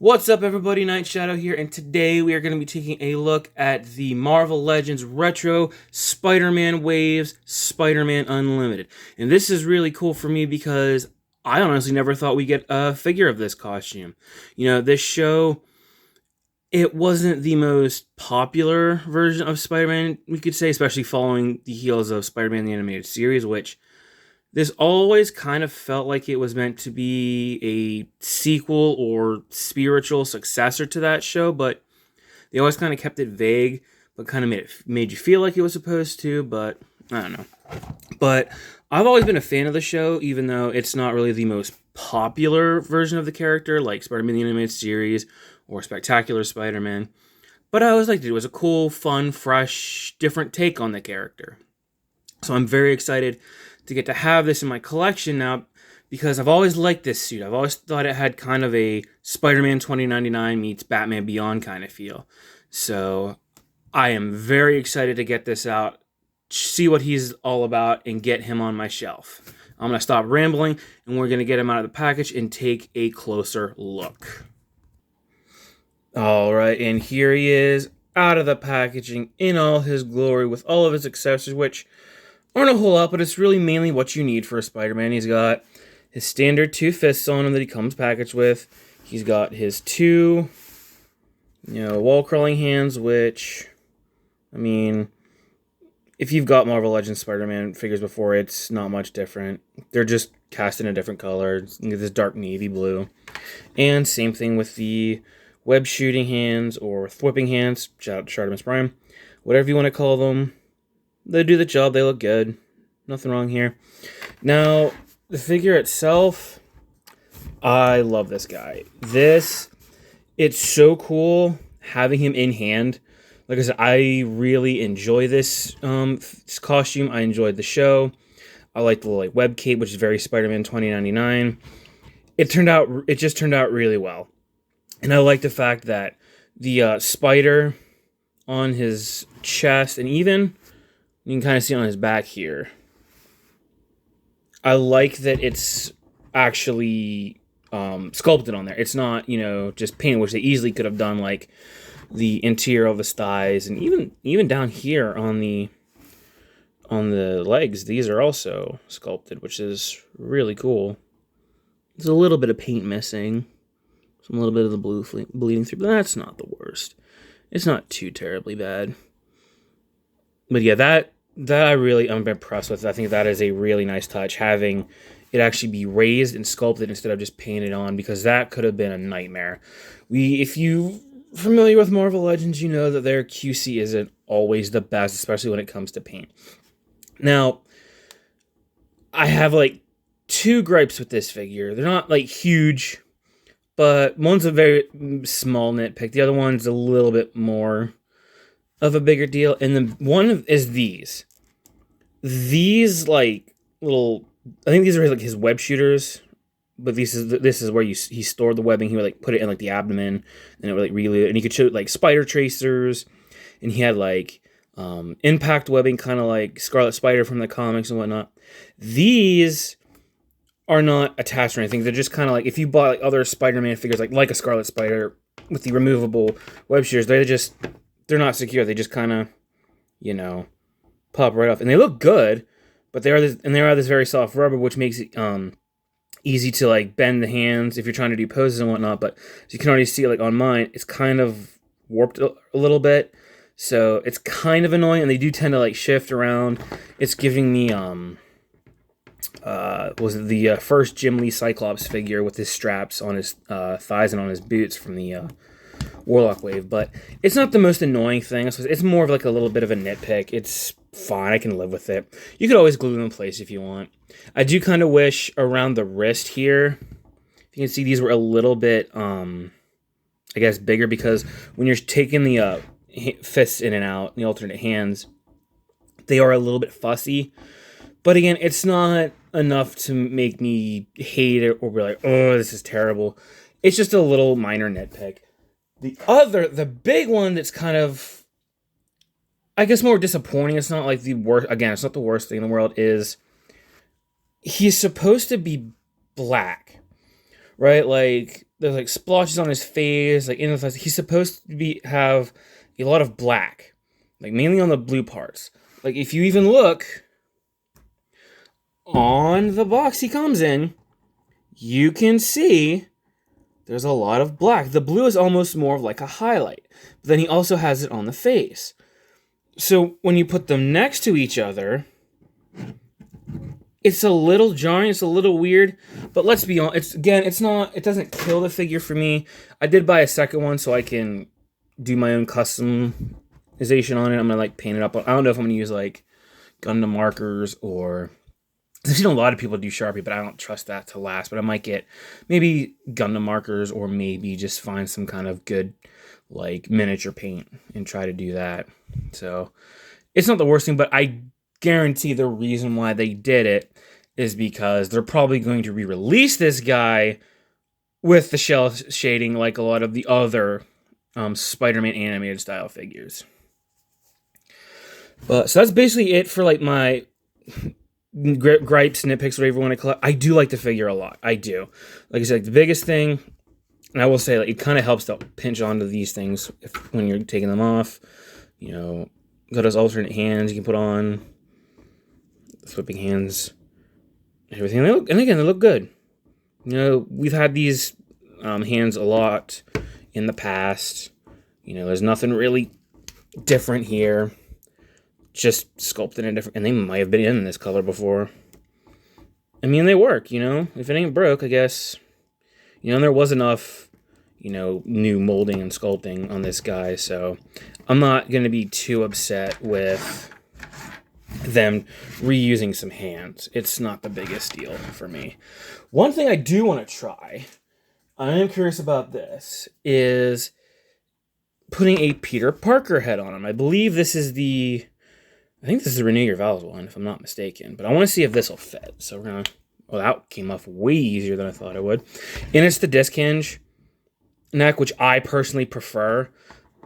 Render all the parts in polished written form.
What's up, everybody? Night Shadow here, and today we are going to be taking a look at the Marvel Legends Retro Spider-Man Waves Spider-Man Unlimited. And this is really cool for me because I honestly never thought we'd get a figure of this costume. This show, it wasn't the most popular version of Spider-Man, we could say, especially following the heels of Spider-Man the Animated Series, which this always kind of felt like it was meant to be a sequel or spiritual successor to that show, but they always kind of kept it vague, but kind of made you feel like it was supposed to, but I don't know. But I've always been a fan of the show, even though it's not really the most popular version of the character, like Spider-Man the Animated Series or Spectacular Spider-Man. But I always liked it. It was a cool, fun, fresh, different take on the character. So I'm very excited to get to have this in my collection now because I've always liked this suit. I've always thought it had kind of a Spider-Man 2099 meets Batman Beyond kind of feel. So I am very excited to get this out, see what he's all about, and get him on my shelf. I'm going to stop rambling, and we're going to get him out of the package and take a closer look. Alright, and here he is out of the packaging in all his glory with all of his accessories, which aren't a whole lot, but it's really mainly what you need for a Spider-Man. He's got his standard two fists on him that he comes packaged with. He's got his two, wall-crawling hands, which, I mean, if you've got Marvel Legends Spider-Man figures before, it's not much different. They're just cast in a different color. You get this dark navy blue. And same thing with the web shooting hands or whipping hands. Shout out to Artemis Prime. Whatever you want to call them. They do the job. They look good. Nothing wrong here. Now, the figure itself, I love this guy. It's so cool having him in hand. Like I said, I really enjoy this costume. I enjoyed the show. I like the web cape, which is very Spider-Man 2099. It just turned out really well. And I like the fact that the spider on his chest, and even you can kind of see on his back here. I like that it's actually sculpted on there. It's not, just painted, which they easily could have done, like the interior of his thighs, and even down here on the legs. These are also sculpted, which is really cool. There's a little bit of paint missing, a little bit of the blue bleeding through, but that's not the worst. It's not too terribly bad. But yeah, that I'm impressed with. I think that is a really nice touch, having it actually be raised and sculpted instead of just painted on, because that could have been a nightmare. If you familiar with Marvel Legends, you know that their QC isn't always the best, especially when it comes to paint. Now, I have two gripes with this figure. They're not huge, but one's a very small nitpick. The other one's a little bit more of a bigger deal. And then one is these. These little, I think these are his web shooters, but this is where he stored the webbing. He would put it in the abdomen, and it would reload it. And he could shoot spider tracers, and he had impact webbing, kind of like Scarlet Spider from the comics and whatnot. These are not attached or anything. They're just kind of if you bought other Spider-Man figures, like a Scarlet Spider with the removable web shooters, they're not secure. They just kind of, pop right off, and they look good, but they are this very soft rubber, which makes it easy to bend the hands if you're trying to do poses and whatnot. But as you can already see, on mine, it's kind of warped a little bit, so it's kind of annoying, and they do tend to shift around. It's giving me was it the first Jim Lee Cyclops figure with his straps on his thighs and on his boots from the Warlock wave, but it's not the most annoying thing. It's more of a little bit of a nitpick. It's fine. I can live with it. You could always glue them in place if you want. I do kind of wish around the wrist here, if you can see, these were a little bit, I guess, bigger, because when you're taking the fists in and out, the alternate hands, they are a little bit fussy. But again, it's not enough to make me hate it or be oh, this is terrible. It's just a little minor nitpick. The big one that's kind of, I guess, more disappointing, it's not the worst, again, it's not the worst thing in the world, is he's supposed to be black, right? there's like splotches on his face, like in the face. He's supposed to have a lot of black, like mainly on the blue parts. Like if you even look on the box he comes in, you can see there's a lot of black. The blue is almost more of like a highlight. But then he also has it on the face. So when you put them next to each other, it's a little jarring, it's a little weird, but let's be honest, it doesn't kill the figure for me. I did buy a second one so I can do my own customization on it. I'm gonna like paint it up. I don't know if I'm gonna use like Gundam markers or I've seen a lot of people do Sharpie, but I don't trust that to last. But I might get maybe Gundam markers or maybe just find some kind of good like miniature paint and try to do that. So it's not the worst thing, but I guarantee the reason why they did it is because they're probably going to re-release this guy with the shell shading like a lot of the other Spider-Man animated style figures. But so that's basically it for like my gripes, nitpicks, whatever you want to call it. I do like the figure a lot. I do. Like I said, the biggest thing, and I will say, like, it kind of helps to pinch onto these things when you're taking them off. You know, got those alternate hands you can put on, flipping hands, everything. They look good. You know, we've had these hands a lot in the past. You know, there's nothing really different here. Just sculpted in different, and they might have been in this color before. I mean, they work, you know? If it ain't broke, I guess. You know, and there was enough, you know, new molding and sculpting on this guy, so I'm not going to be too upset with them reusing some hands. It's not the biggest deal for me. One thing I do want to try, I am curious about this, is putting a Peter Parker head on him. I believe this is the Renew Your Vows one, if I'm not mistaken. But I want to see if this will fit. So we're going to... Well, that came off way easier than I thought it would. And it's the disc hinge neck, which I personally prefer.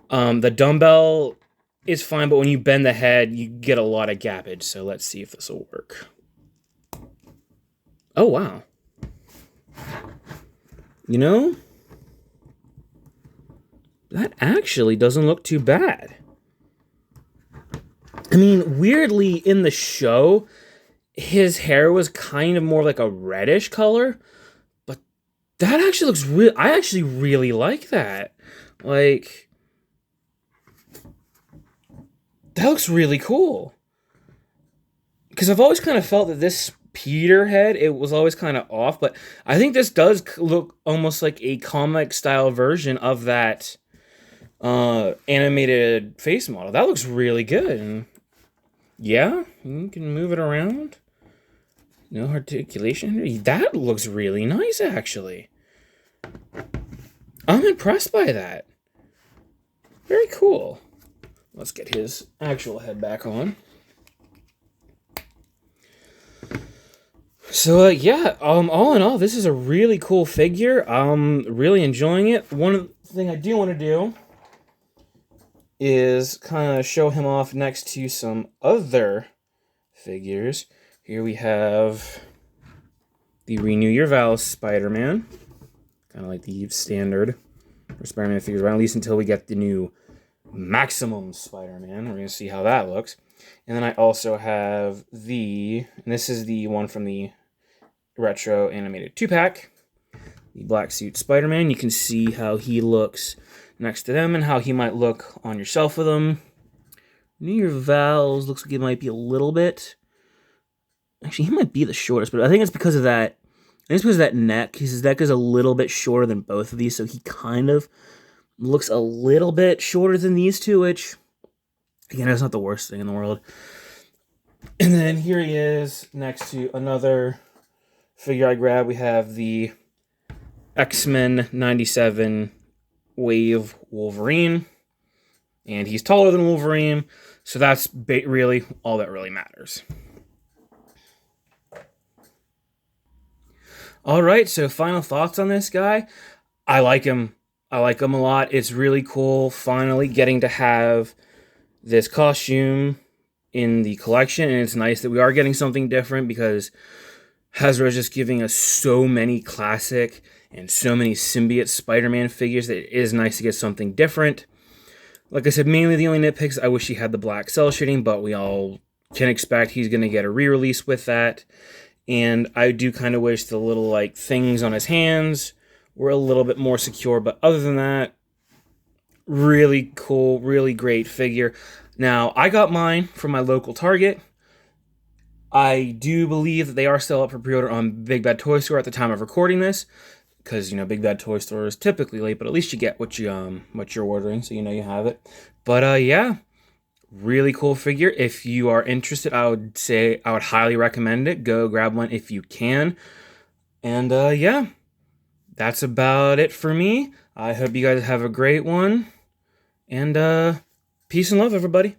The dumbbell is fine, but when you bend the head, you get a lot of gappage. So let's see if this will work. Oh, wow. You know, that actually doesn't look too bad. I mean, weirdly, in the show, his hair was kind of more like a reddish color, but that actually looks real. I actually really like that. Like, that looks really cool. Because I've always kind of felt that this Peter head, it was always kind of off, but I think this does look almost like a comic style version of that animated face model. That looks really good. And yeah, you can move it around. No articulation. That looks really nice, actually. I'm impressed by that. Very cool. Let's get his actual head back on. So, yeah, all in all, this is a really cool figure. I'm really enjoying it. One thing I do want to do is kind of show him off next to some other figures. Here we have the Renew Your Vows Spider-Man. Kind of like the standard for Spider-Man figures, at least until we get the new Maximum Spider-Man. We're going to see how that looks. And then I also have and this is the one from the retro animated 2-pack, the Black Suit Spider-Man. You can see how he looks next to them and how he might look on your shelf with them. Renew Your Vows looks like it might be a little bit... Actually, he might be the shortest, but I think it's because of that. I think it's because of that neck. His neck is a little bit shorter than both of these, so he kind of looks a little bit shorter than these two, which, again, that's not the worst thing in the world. And then here he is next to another figure I grabbed. We have the X-Men 97 Wave Wolverine, and he's taller than Wolverine, so that's really all that really matters. Alright, so final thoughts on this guy. I like him. I like him a lot. It's really cool finally getting to have this costume in the collection, and it's nice that we are getting something different because Hasbro is just giving us so many classic and so many symbiote Spider-Man figures that it is nice to get something different. Like I said, mainly the only nitpicks, I wish he had the black cell shading, but we all can expect he's going to get a re-release with that. And I do kind of wish the little like things on his hands were a little bit more secure, but other than that, really cool, really great figure. Now, I got mine from my local Target. I do believe that they are still up for pre-order on Big Bad Toy Store at the time of recording this, because Big Bad Toy Store is typically late, but at least you get what you're ordering, so you have it. But yeah, really cool figure. If you are interested, I would highly recommend it. Go grab one if you can. And yeah, that's about it for me. I hope you guys have a great one. And peace and love, everybody.